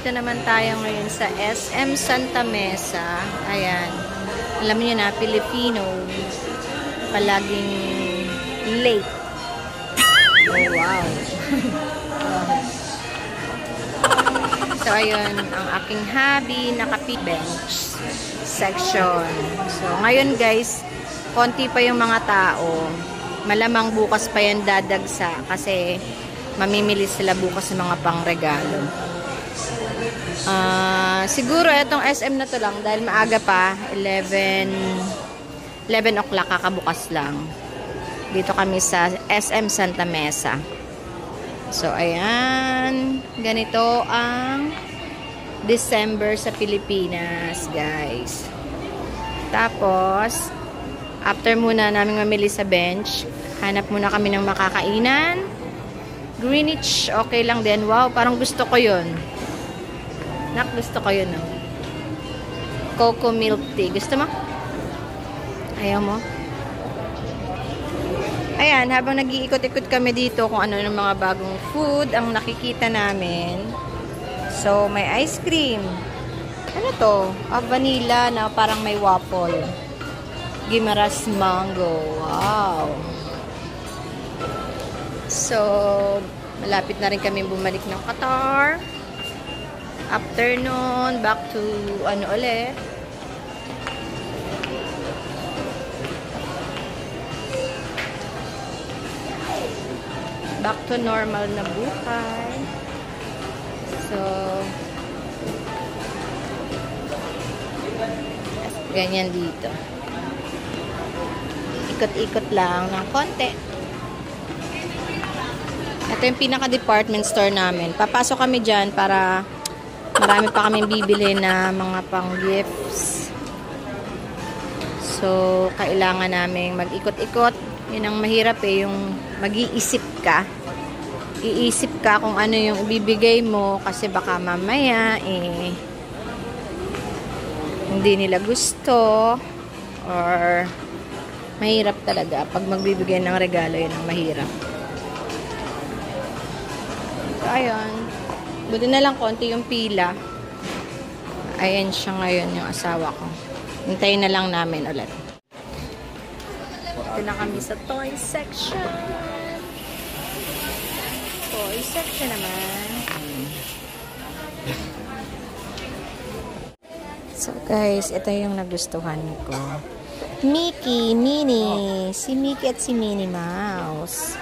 Nandito naman tayo ngayon sa SM Santa Mesa. Ayan. Alam niyo na, Pilipino. Palaging late. Oh, wow. So, ayun. Ang aking hobby, nakapi-bench section. So, ngayon guys, konti pa yung mga tao. Malamang bukas pa yan dadagsa kasi mamimili sila bukas ng mga pangregalo. Siguro itong SM na to lang dahil maaga pa, 11 o'clock kakabukas lang. Dito kami sa SM Santa Mesa. So ayan, ganito ang December sa Pilipinas, guys. Tapos after muna namin mamili sa bench, hanap muna kami ng makakainan. Greenwich, okay lang din. Wow, parang gusto ko yun. Gusto ko yun, no? Coco milk tea. Gusto mo? Ayaw mo? Ayan, habang nag-iikot-ikot kami dito kung ano ng mga bagong food ang nakikita namin. So, may ice cream. Ano to? Vanilla na parang may waffle. Gimaras mango. Wow. So, malapit na rin kami bumalik ng Qatar. Afternoon, back to ano ulit. Back to normal na buhay. So, ganyan dito. Ikot-ikot lang ng konti. Ito yung pinaka-department store namin. Papasok kami dyan para marami pa kaming bibili na mga pang-gifts. So, kailangan namin mag-ikot-ikot. Yun ang mahirap eh, yung mag-iisip ka. Iisip ka kung ano yung ibibigay mo kasi baka mamaya eh hindi nila gusto or mahirap talaga. Pag magbibigay ng regalo, yun ang mahirap. So, ayun. Buti na lang konti yung pila. Ayan siya ngayon, yung asawa ko. Hintayin na lang namin ulit. Ito na kami sa toy section. Toy section naman. So guys, ito yung nagustuhan ko. Mickey, Minnie. Si Mickey at si Minnie Mouse.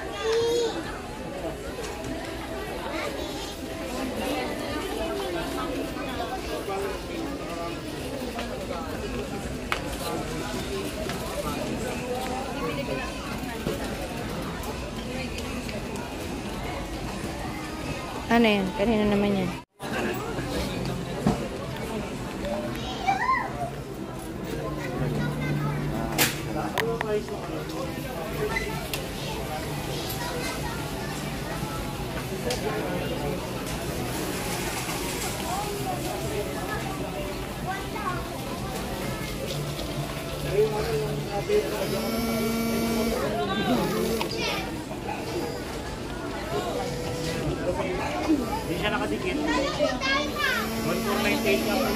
Ano yan? Kanina naman yan. Hindi siya nakadikit. 1498 lang.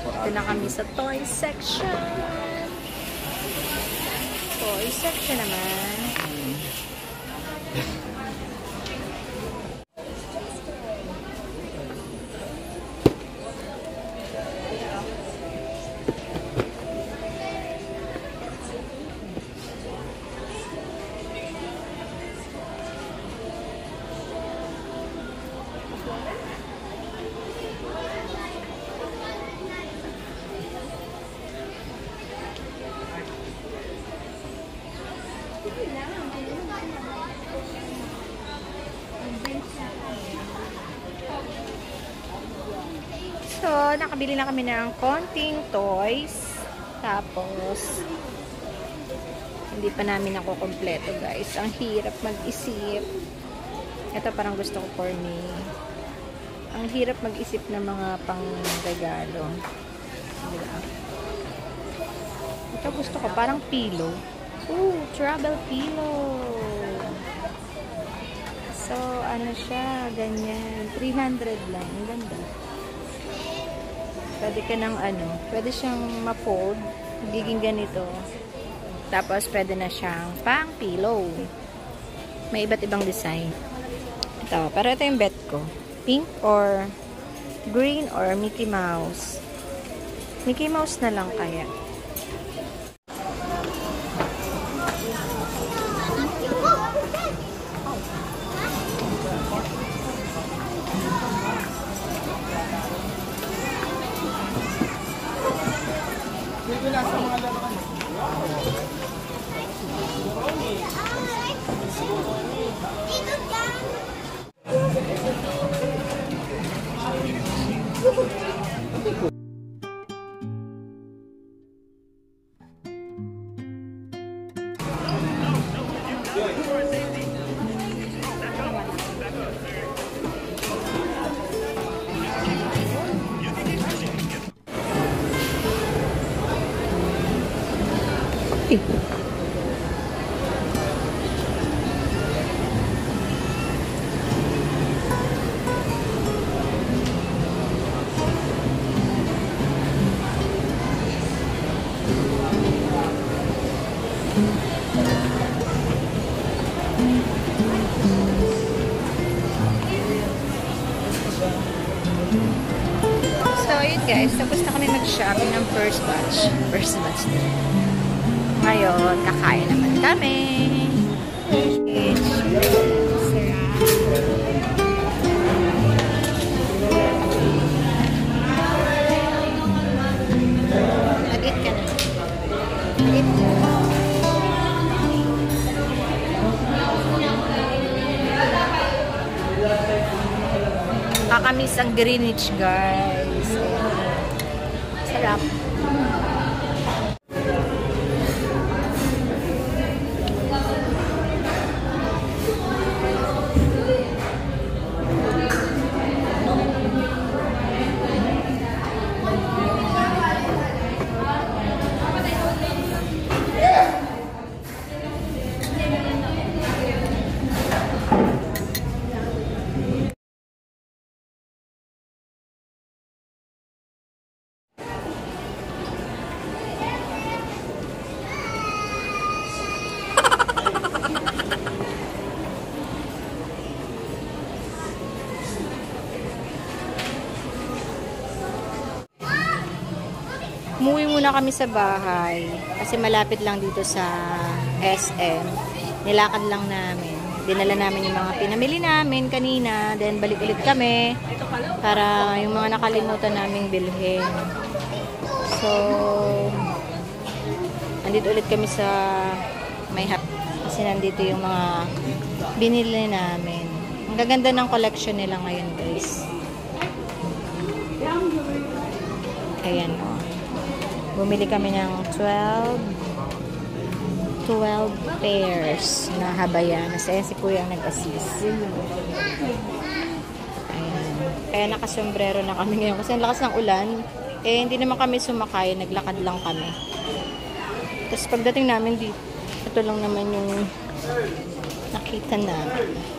Ito na kami sa toy section. Toy section naman. So, nakabili na kami ng konting toys. Tapos, hindi pa namin ako kompleto, guys. Ang hirap mag-isip. Ito parang gusto ko for me. Ang hirap mag-isip ng mga pang-regalo. Diba? Ito gusto ko, parang pillow. Ooh, travel pillow. So, ano siya, ganyan. 300 lang. Ang ganda. Pwede ka ng ano, pwede siyang ma-fold. Magiging ganito. Tapos, pwede na siyang pang pillow. May iba't ibang design. Ito, pero ito yung bet ko. Pink or green or Mickey Mouse. Mickey Mouse na lang kaya. So, yun guys. Tapos na kami mag-shopping ng first batch. First batch din. Ngayon, kakain naman kami. Nag-eat ka na. Nag-eat ka. Kakamis ang Greenwich, guys. Sarap. Umuwi muna kami sa bahay kasi malapit lang dito sa SM. Nilakad lang namin. Dinala namin yung mga pinamili namin kanina. Then balik ulit kami para yung mga nakalimutan naming bilhin. So, nandito ulit kami sa may kasi nandito yung mga binili namin. Ang gaganda ng collection nila ngayon, guys. Ayan, o. Bumili kami ng 12 pairs na Havaianas. Ayan si Kuya ang nag-assist. Ayan. Kaya nakasombrero na kami ngayon. Kasi ang lakas ng ulan. Eh, hindi naman kami sumakay. Naglakad lang kami. Tapos pagdating namin dito, ito lang naman yung nakita namin.